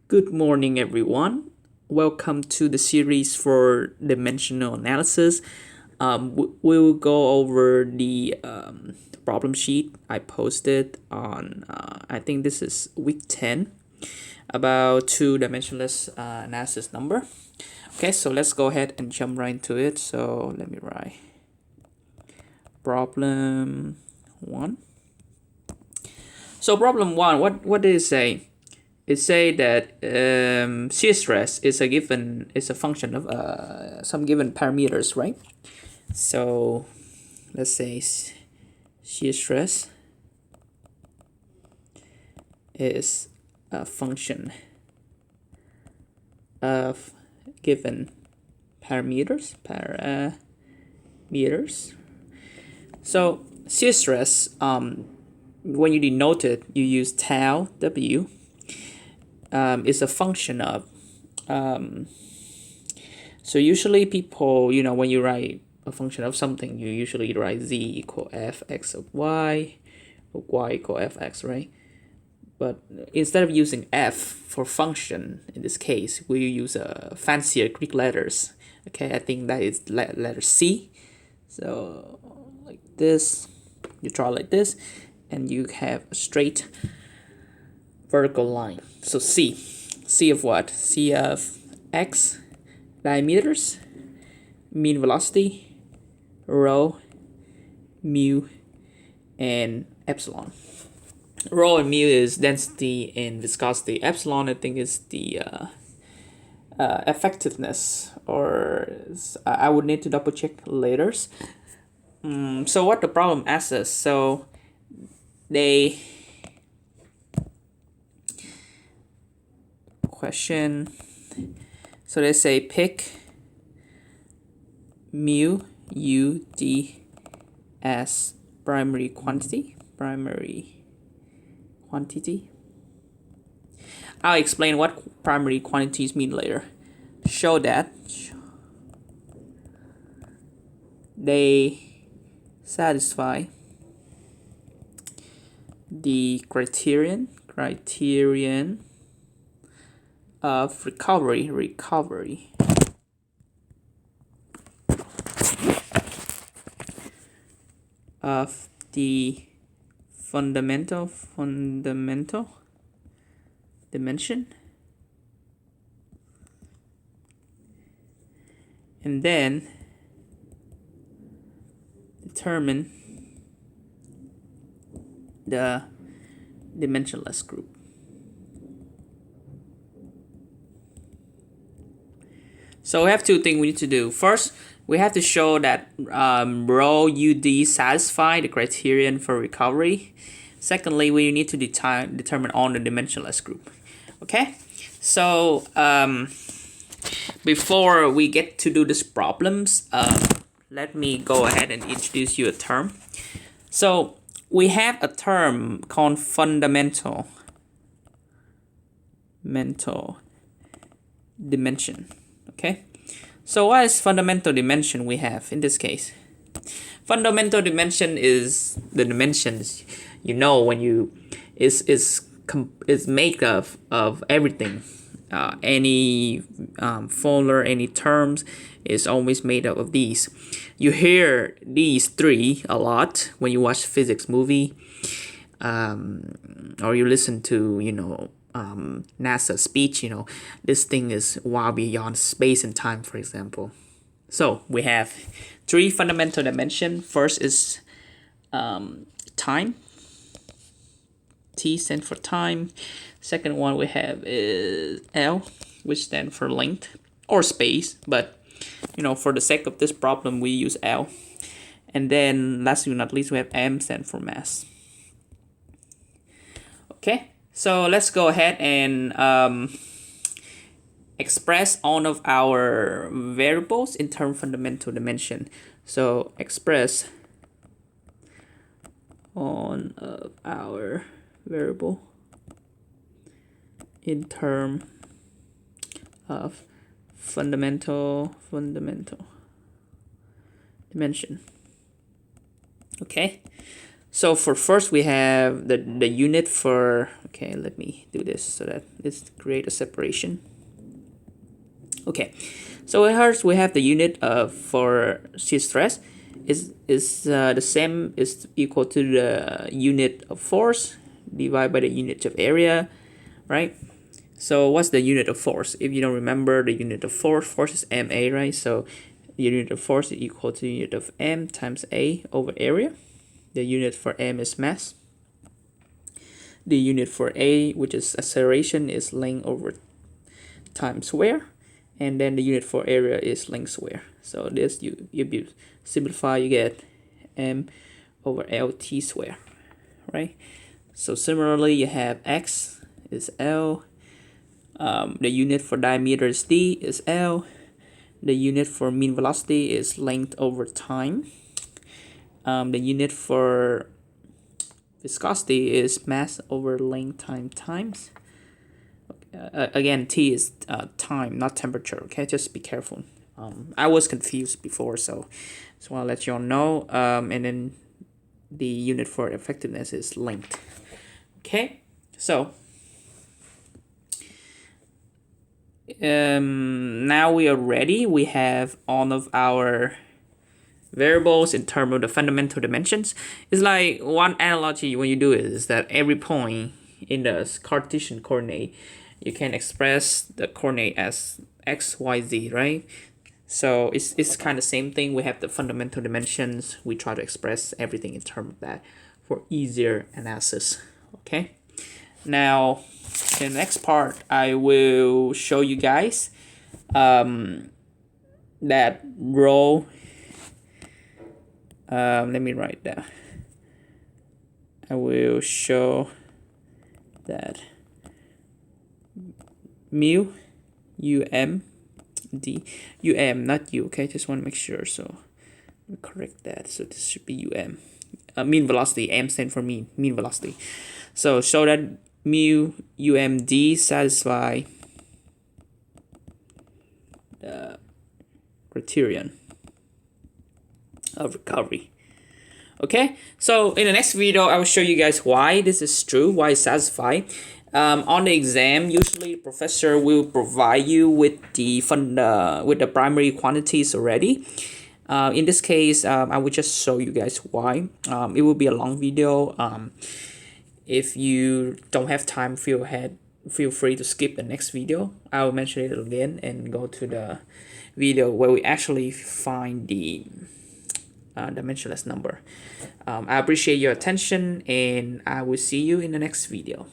Good morning, everyone. Welcome to the series for dimensional analysis. We'll go over the problem sheet I posted on, I think this is week 10, about two-dimensionless analysis number. Okay, so let's go ahead and jump right into it. So let me write problem 1. So problem 1, what did it say? It say that shear stress is a function of some given parameters, right? So let's say shear stress is a function of given parameters. So shear stress, when you denote it, you use tau W. Is a function of so usually people, when you write a function of something, you usually write z equal f(x) of y, or y equal fx, right? But instead of using f for function, in this case we use fancier Greek letters. Okay, I think that is letter C. So like this, you draw like this, and you have a straight vertical line. So C of what? C of x, diameters, mean velocity, rho, mu, and epsilon. Rho and mu is density and viscosity. Epsilon, I think, is the effectiveness, or I would need to double check later. So what the problem asks us? So they question. So they say pick mu u d as primary quantity. I'll explain what primary quantities mean later. Show that they satisfy the criterion of recovery of the fundamental dimension, and then determine the dimensionless group. So we have two things we need to do. First, we have to show that rho ud satisfy the criterion for recovery. Secondly, we need to determine on the dimensionless group. Okay, so before we get to do these problems, let me go ahead and introduce you a term. So we have a term called fundamental dimension. Okay, so what is fundamental dimension we have in this case? Fundamental dimension is the dimensions, when you is made of everything. Any formula, any terms is always made up of these. You hear these three a lot when you watch physics movie, or you listen to NASA speech. This thing is wow beyond space and time, for example. So we have three fundamental dimension. First is time. T stands for time. Second one we have is L, which stands for length or space, but for the sake of this problem we use L. And then last but not least we have M, stands for mass. Okay, so let's go ahead and express all of our variables in terms of fundamental dimension. So express all of our variable in terms of fundamental dimension. Okay, So for first we have the unit for, okay, let me do this so that it's create a separation. Okay, so first we have the unit for shear stress is the same, is equal to the unit of force divided by the unit of area, right? So what's the unit of force? If you don't remember the unit of force is ma, right? So the unit of force is equal to the unit of m times a over area. The unit for m is mass. The unit for a, which is acceleration, is length over time square. And then the unit for area is length square. So this, you simplify, you get m over lt square, right? So similarly, you have x is L. The unit for diameter is d, is L. The unit for mean velocity is length over time. The unit for viscosity is mass over length times. Again, T is time, not temperature. Okay, just be careful. I was confused before, so just want to let you all know. And then the unit for effectiveness is length. Okay, so now we are ready. We have all of our variables in terms of the fundamental dimensions. It's like one analogy when you do it is that every point in the Cartesian coordinate, you can express the coordinate as x, y, z, right? So it's kind of same thing. We have the fundamental dimensions. We try to express everything in terms of that for easier analysis. Okay. Now, in the next part, I will show you guys that rho. Let me write that. I will show that mu d not u. Okay, just want to make sure. So correct that. So this should be mean velocity. M stand for mean velocity. So show that mu d satisfy the criterion of recovery. Okay, so in the next video, I will show you guys why this is true, why it's satisfied. On the exam, usually the professor will provide you with the primary quantities already. In this case, I will just show you guys why. It will be a long video. If you don't have time, feel free to skip the next video. I will mention it again and go to the video where we actually find the dimensionless number. I appreciate your attention, and I will see you in the next video.